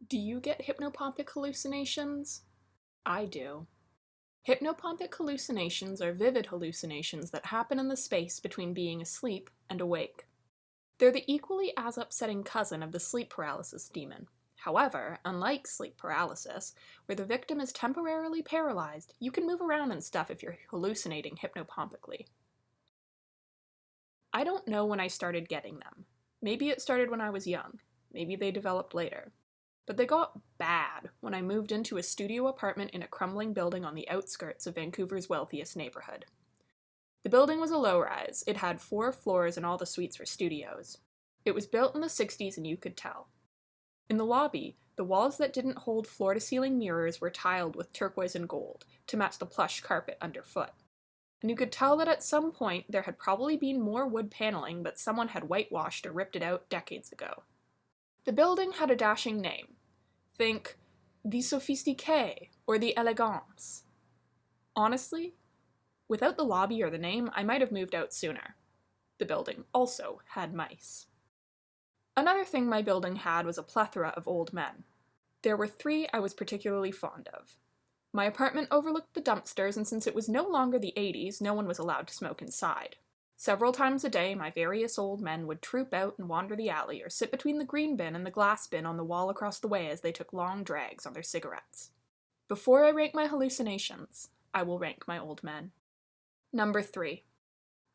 Do you get hypnopompic hallucinations? I do. Hypnopompic hallucinations are vivid hallucinations that happen in the space between being asleep and awake. They're the equally as upsetting cousin of the sleep paralysis demon. However, unlike sleep paralysis, where the victim is temporarily paralyzed, you can move around and stuff if you're hallucinating hypnopompically. I don't know when I started getting them. Maybe it started when I was young. Maybe they developed later. But they got bad when I moved into a studio apartment in a crumbling building on the outskirts of Vancouver's wealthiest neighborhood. The building was a low-rise. It had 4 floors and all the suites were studios. It was built in the 60s and you could tell. In the lobby, the walls that didn't hold floor-to-ceiling mirrors were tiled with turquoise and gold to match the plush carpet underfoot. And you could tell that at some point there had probably been more wood paneling, but someone had whitewashed or ripped it out decades ago. The building had a dashing name. Think, the Sophistiqué or the Elegance. Honestly, without the lobby or the name, I might have moved out sooner. The building also had mice. Another thing my building had was a plethora of old men. There were 3 I was particularly fond of. My apartment overlooked the dumpsters, and since it was no longer the 80s, no one was allowed to smoke inside. Several times a day, my various old men would troop out and wander the alley, or sit between the green bin and the glass bin on the wall across the way as they took long drags on their cigarettes. Before I rank my hallucinations, I will rank my old men. Number 3.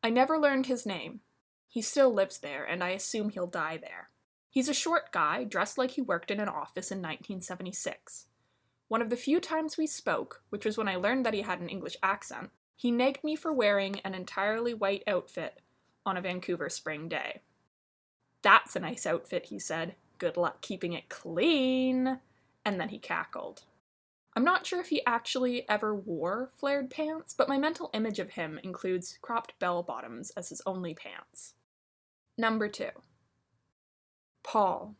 I never learned his name. He still lives there, and I assume he'll die there. He's a short guy, dressed like he worked in an office in 1976. One of the few times we spoke, which was when I learned that he had an English accent, he nagged me for wearing an entirely white outfit on a Vancouver spring day. "That's a nice outfit," he said. "Good luck keeping it clean." And then he cackled. I'm not sure if he actually ever wore flared pants, but my mental image of him includes cropped bell-bottoms as his only pants. Number 2. Paul.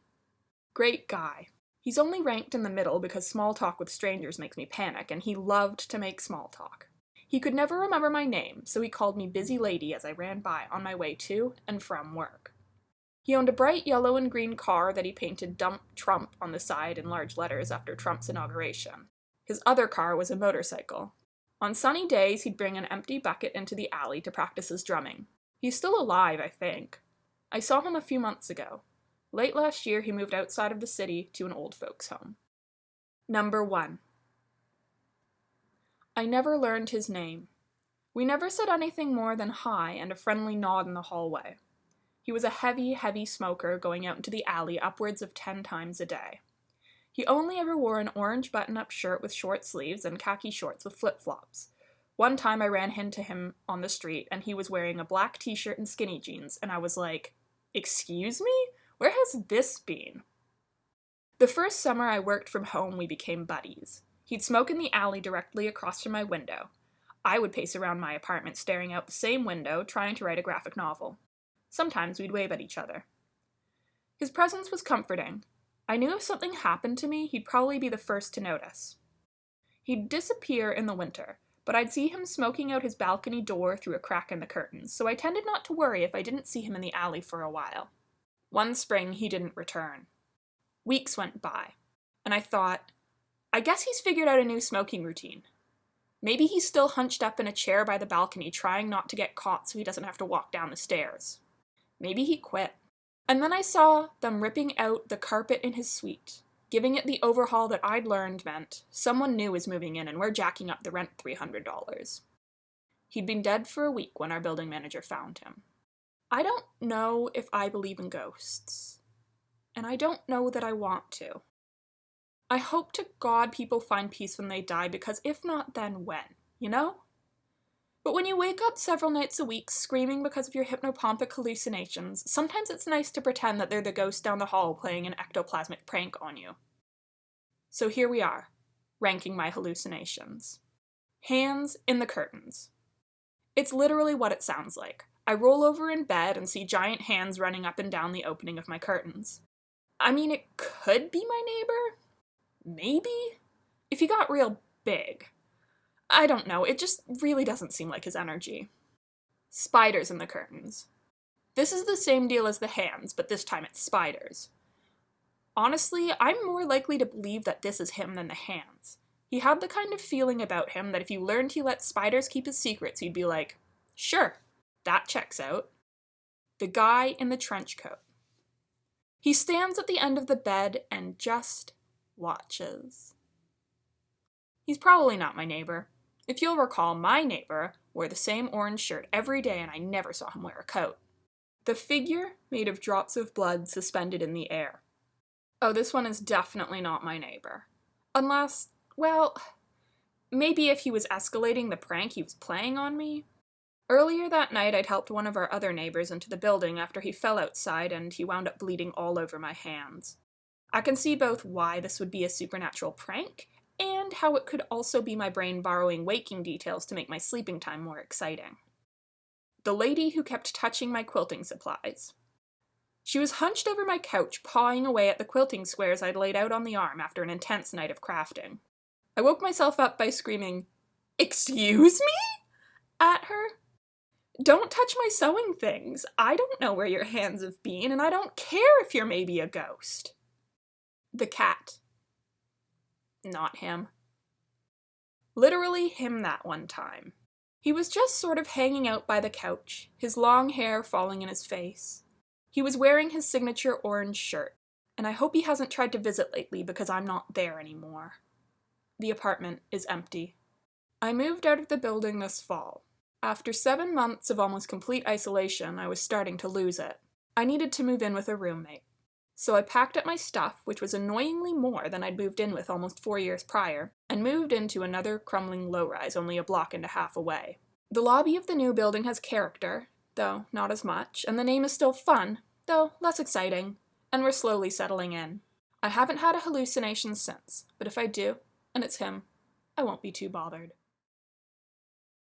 Great guy. He's only ranked in the middle because small talk with strangers makes me panic, and he loved to make small talk. He could never remember my name, so he called me Busy Lady as I ran by on my way to and from work. He owned a bright yellow and green car that he painted Dump Trump on the side in large letters after Trump's inauguration. His other car was a motorcycle. On sunny days, he'd bring an empty bucket into the alley to practice his drumming. He's still alive, I think. I saw him a few months ago. Late last year, he moved outside of the city to an old folks' home. Number 1. I never learned his name. We never said anything more than hi and a friendly nod in the hallway. He was a heavy smoker going out into the alley upwards of 10 times a day. He only ever wore an orange button-up shirt with short sleeves and khaki shorts with flip-flops. One time I ran into him on the street and he was wearing a black t-shirt and skinny jeans, and I was like, "Excuse me? Where has this been?" The first summer I worked from home, we became buddies. He'd smoke in the alley directly across from my window. I would pace around my apartment staring out the same window, trying to write a graphic novel. Sometimes we'd wave at each other. His presence was comforting. I knew if something happened to me, he'd probably be the first to notice. He'd disappear in the winter, but I'd see him smoking out his balcony door through a crack in the curtains, so I tended not to worry if I didn't see him in the alley for a while. One spring, he didn't return. Weeks went by, and I thought, I guess he's figured out a new smoking routine. Maybe he's still hunched up in a chair by the balcony trying not to get caught so he doesn't have to walk down the stairs. Maybe he quit. And then I saw them ripping out the carpet in his suite, giving it the overhaul that I'd learned meant someone new was moving in and we're jacking up the rent $300. He'd been dead for a week when our building manager found him. I don't know if I believe in ghosts, and I don't know that I want to. I hope to God people find peace when they die, because if not, then when, you know? But when you wake up several nights a week screaming because of your hypnopompic hallucinations, sometimes it's nice to pretend that they're the ghost down the hall playing an ectoplasmic prank on you. So here we are, ranking my hallucinations. Hands in the curtains. It's literally what it sounds like. I roll over in bed and see giant hands running up and down the opening of my curtains. I mean, it could be my neighbor. Maybe? If he got real big. I don't know, it just really doesn't seem like his energy. Spiders in the curtains. This is the same deal as the hands, but this time it's spiders. Honestly, I'm more likely to believe that this is him than the hands. He had the kind of feeling about him that if you learned he let spiders keep his secrets, you'd be like, sure, that checks out. The guy in the trench coat. He stands at the end of the bed and just watches. He's probably not my neighbor. If you'll recall, my neighbor wore the same orange shirt every day and I never saw him wear a coat. The figure made of drops of blood suspended in the air. Oh, this one is definitely not my neighbor. Unless, well, maybe if he was escalating the prank he was playing on me. Earlier that night, I'd helped one of our other neighbors into the building after he fell outside and he wound up bleeding all over my hands. I can see both why this would be a supernatural prank and how it could also be my brain borrowing waking details to make my sleeping time more exciting. The lady who kept touching my quilting supplies. She was hunched over my couch, pawing away at the quilting squares I'd laid out on the arm after an intense night of crafting. I woke myself up by screaming, "Excuse me?" at her. Don't touch my sewing things. I don't know where your hands have been, and I don't care if you're maybe a ghost. The cat. Not him. Literally him that one time. He was just sort of hanging out by the couch, his long hair falling in his face. He was wearing his signature orange shirt, and I hope he hasn't tried to visit lately because I'm not there anymore. The apartment is empty. I moved out of the building this fall. After 7 months of almost complete isolation, I was starting to lose it. I needed to move in with a roommate. So I packed up my stuff, which was annoyingly more than I'd moved in with almost 4 years prior, and moved into another crumbling low-rise only a block and a half away. The lobby of the new building has character, though not as much, and the name is still fun, though less exciting, and we're slowly settling in. I haven't had a hallucination since, but if I do, and it's him, I won't be too bothered.